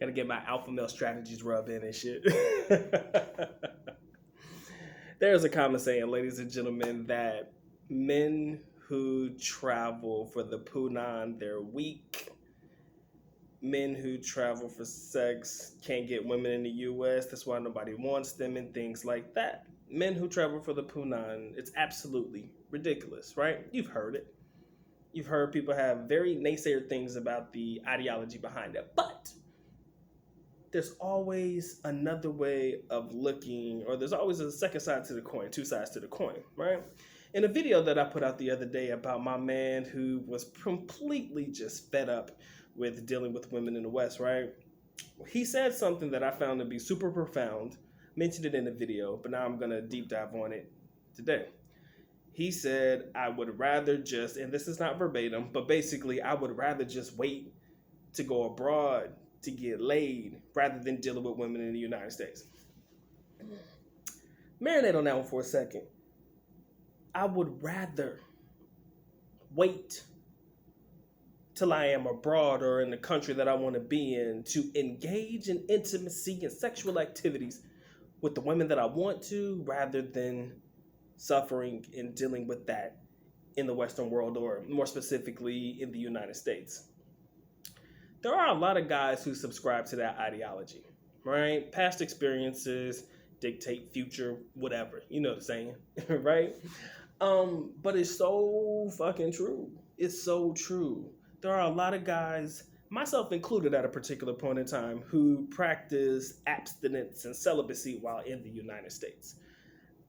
Gotta get my alpha male strategies rubbed in and shit. There's a common saying, ladies and gentlemen, that men who travel for the Punan, they're weak. Men who travel for sex can't get women in the US. That's why nobody wants them and things like that. Men who travel for the Punan, it's absolutely ridiculous, right? You've heard it. You've heard people have very naysayer things about the ideology behind it. But there's always another way of looking, or there's always a second side to the coin, two sides to the coin, right? In a video that I put out the other day about my man who was completely just fed up with dealing with women in the West, right? He said something that I found to be super profound, mentioned it in the video, but now I'm going to deep dive on it today. He said, I would rather just, and this is not verbatim, but basically, I would rather just wait to go abroad to get laid rather than dealing with women in the United States. Marinate on that one for a second. I would rather wait till I am abroad or in the country that I want to be in to engage in intimacy and sexual activities with the women that I want to, rather than suffering and dealing with that in the Western world, or more specifically in the United States. There are a lot of guys who subscribe to that ideology, right? Past experiences dictate future whatever, you know the saying, right? But it's so fucking true. It's so true. There are a lot of guys, myself included at a particular point in time, who practice abstinence and celibacy while in the United States.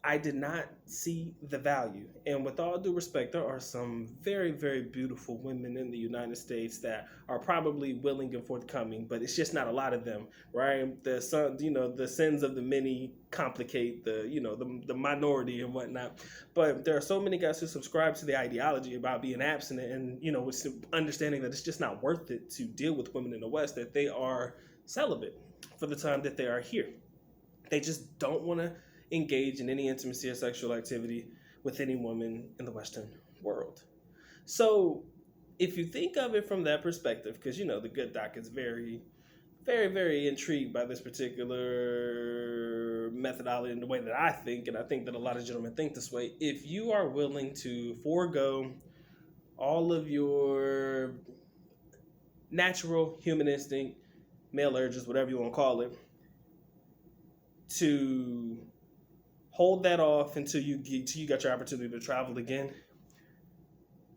I did not see the value. And with all due respect, there are some very, very beautiful women in the United States that are probably willing and forthcoming, but it's just not a lot of them, right? The sins of the many complicate the minority and whatnot. But there are so many guys who subscribe to the ideology about being abstinent and, with understanding that it's just not worth it to deal with women in the West, that they are celibate for the time that they are here. They just don't want to engage in any intimacy or sexual activity with any woman in the Western world. So if you think of it from that perspective, because the good doc is very, very, very intrigued by this particular methodology and the way that I think, and I think that a lot of gentlemen think this way. If you are willing to forego all of your natural human instinct, male urges, whatever you want to call it, to hold that off until you got your opportunity to travel again,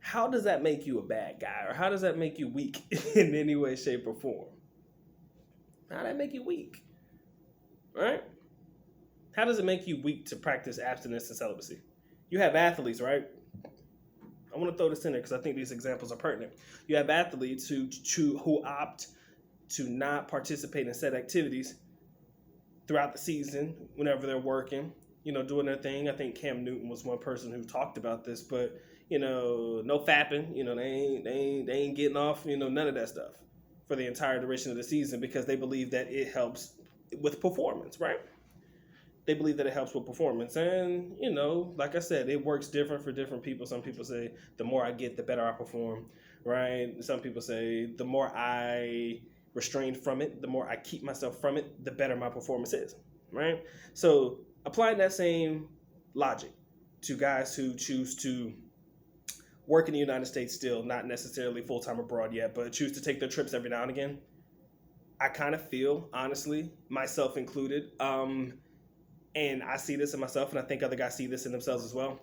how does that make you a bad guy? Or how does that make you weak in any way, shape, or form? How does that make you weak? Right? How does it make you weak to practice abstinence and celibacy? You have athletes, right? I want to throw this in there because I think these examples are pertinent. You have athletes who opt to not participate in set activities throughout the season whenever they're working, doing their thing. I think Cam Newton was one person who talked about this, but, no fapping, they ain't getting off, none of that stuff for the entire duration of the season, because they believe that it helps with performance, right? They believe that it helps with performance. And, like I said, it works different for different people. Some people say the more I get, the better I perform, right? Some people say the more I restrain from it, the more I keep myself from it, the better my performance is, right? So applying that same logic to guys who choose to work in the United States still, not necessarily full-time abroad yet, but choose to take their trips every now and again, I kind of feel, honestly, myself included, and I see this in myself, and I think other guys see this in themselves as well,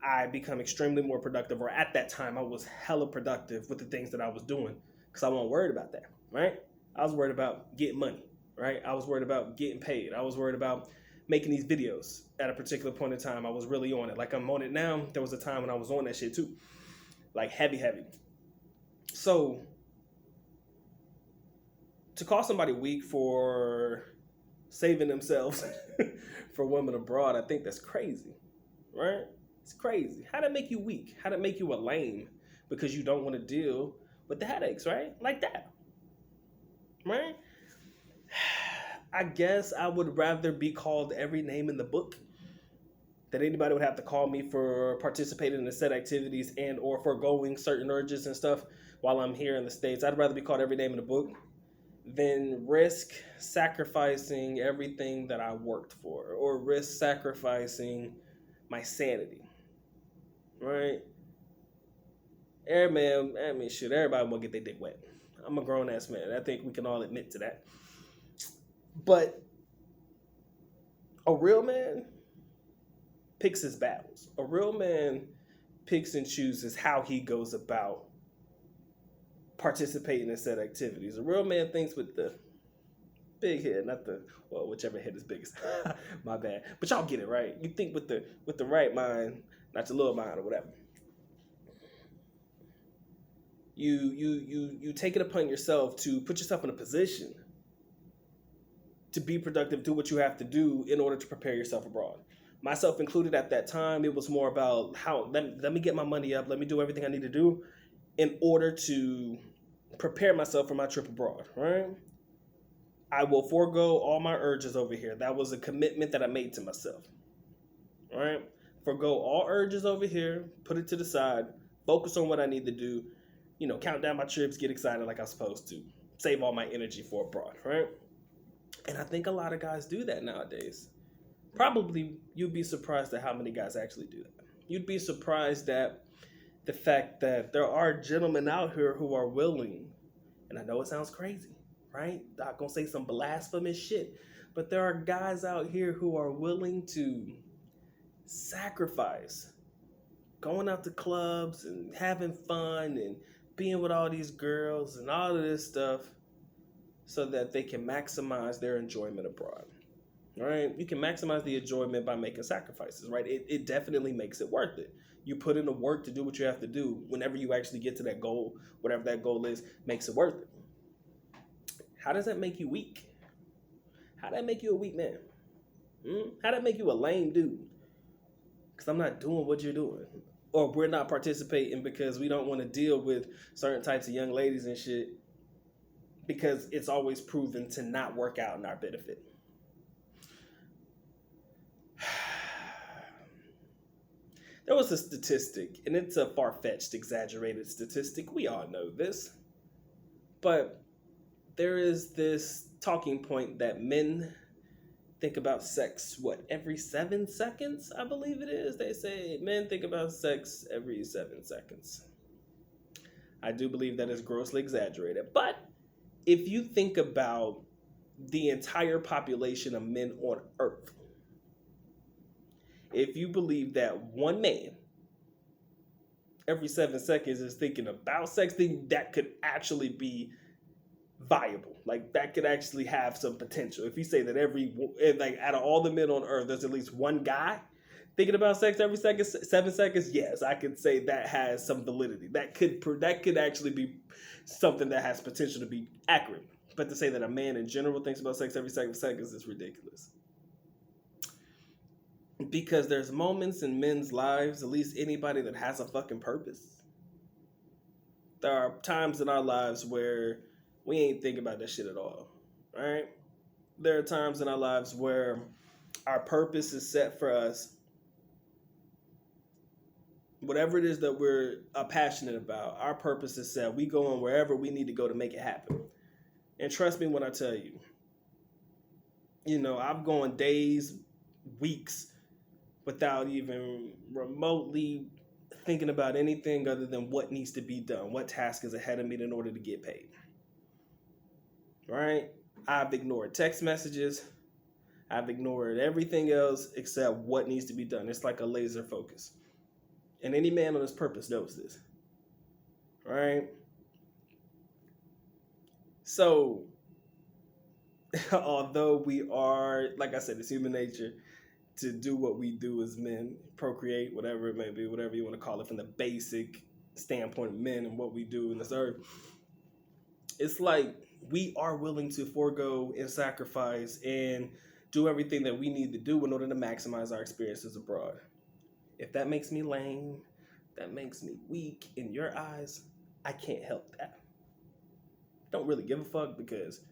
I become extremely more productive, or at that time, I was hella productive with the things that I was doing, because I wasn't worried about that, right? I was worried about getting money, right? I was worried about getting paid. I was worried about making these videos at a particular point in time. I was really on it. Like I'm on it now. There was a time when I was on that shit too. Like heavy. So to call somebody weak for saving themselves for women abroad, I think that's crazy, right? It's crazy. How'd that make you weak? How'd it make you a lame because you don't want to deal with the headaches, right? Like that, right? I guess I would rather be called every name in the book that anybody would have to call me for participating in the set activities and or foregoing certain urges and stuff while I'm here in the States. I'd rather be called every name in the book than risk sacrificing everything that I worked for or risk sacrificing my sanity, right? Man, I mean, shit, everybody want to get their dick wet. I'm a grown ass man. I think we can all admit to that. But a real man picks his battles. A real man picks and chooses how he goes about participating in said activities. A real man thinks with the big head, not the, well, whichever head is biggest. My bad. But y'all get it, right? You think with the right mind, not your little mind or whatever. You take it upon yourself to put yourself in a position to be productive, do what you have to do in order to prepare yourself abroad. Myself included at that time, it was more about let me get my money up, let me do everything I need to do in order to prepare myself for my trip abroad, right? I will forego all my urges over here. That was a commitment that I made to myself, right? Forgo all urges over here, put it to the side, focus on what I need to do, count down my trips, get excited like I'm supposed to, save all my energy for abroad, right? And I think a lot of guys do that nowadays. Probably you'd be surprised at how many guys actually do that. You'd be surprised at the fact that there are gentlemen out here who are willing, and I know it sounds crazy, right? I'm not gonna say some blasphemous shit, but there are guys out here who are willing to sacrifice going out to clubs and having fun and being with all these girls and all of this stuff so that they can maximize their enjoyment abroad. Right? You can maximize the enjoyment by making sacrifices, right? It definitely makes it worth it. You put in the work to do what you have to do. Whenever you actually get to that goal, whatever that goal is, makes it worth it. How does that make you weak? How does that make you a weak man? How does that make you a lame dude? Because I'm not doing what you're doing. Or we're not participating because we don't want to deal with certain types of young ladies and shit because it's always proven to not work out in our benefit. There was a statistic, and it's a far-fetched, exaggerated statistic. We all know this. But there is this talking point that men think about sex, every 7 seconds, I believe it is. They say men think about sex every 7 seconds. I do believe that is grossly exaggerated. But if you think about the entire population of men on Earth, if you believe that one man every 7 seconds is thinking about sex, then that could actually be viable. Like, that could actually have some potential. If you say that out of all the men on Earth, there's at least one guy thinking about sex every 7 seconds, yes, I could say that has some validity. That could actually be something that has potential to be accurate. But to say that a man in general thinks about sex every 7 seconds is ridiculous. Because there's moments in men's lives, at least anybody that has a fucking purpose, there are times in our lives where we ain't thinking about that shit at all, right? There are times in our lives where our purpose is set for us. Whatever it is that we're passionate about, our purpose is set. We go on wherever we need to go to make it happen. And trust me when I tell you, I've gone days, weeks, without even remotely thinking about anything other than what needs to be done, what task is ahead of me in order to get paid. Right? I've ignored text messages. I've ignored everything else except what needs to be done. It's like a laser focus. And any man on his purpose knows this. Right? So, although we are, like I said, it's human nature to do what we do as men, procreate, whatever it may be, whatever you want to call it, from the basic standpoint of men and what we do in this earth, it's like we are willing to forego and sacrifice and do everything that we need to do in order to maximize our experiences abroad. If that makes me lame, that makes me weak in your eyes, I can't help that. Don't really give a fuck because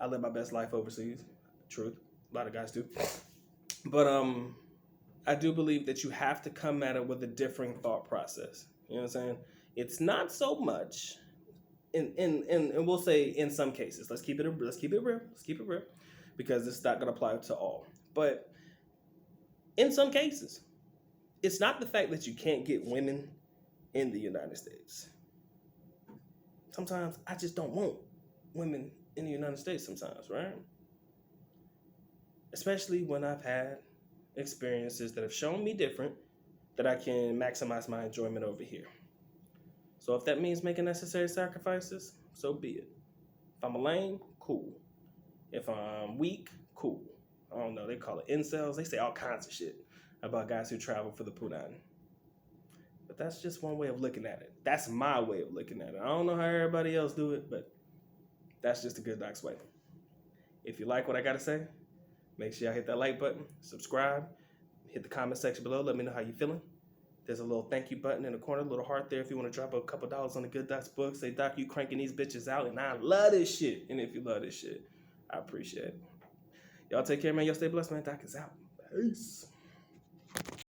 I live my best life overseas. Truth. A lot of guys do. But I do believe that you have to come at it with a differing thought process. You know what I'm saying? It's not so much and we'll say in some cases, let's keep it real, because it's not going to apply to all. But in some cases, it's not the fact that you can't get women in the United States. Sometimes I just don't want women in the United States sometimes, right? Especially when I've had experiences that have shown me different, that I can maximize my enjoyment over here. So if that means making necessary sacrifices, so be it. If I'm a lame, cool. If I'm weak, cool. I don't know, they call it incels. They say all kinds of shit about guys who travel for the Punan. But that's just one way of looking at it. That's my way of looking at it. I don't know how everybody else do it, but that's just a good Doc's way. If you like what I got to say, make sure y'all hit that like button, subscribe, hit the comment section below. Let me know how you're feeling. There's a little thank you button in the corner, a little heart there if you want to drop a couple dollars on the Good Doc's book. Say, Doc, you cranking these bitches out, and I love this shit. And if you love this shit, I appreciate it. Y'all take care, man. Y'all stay blessed, man. Doc is out. Peace.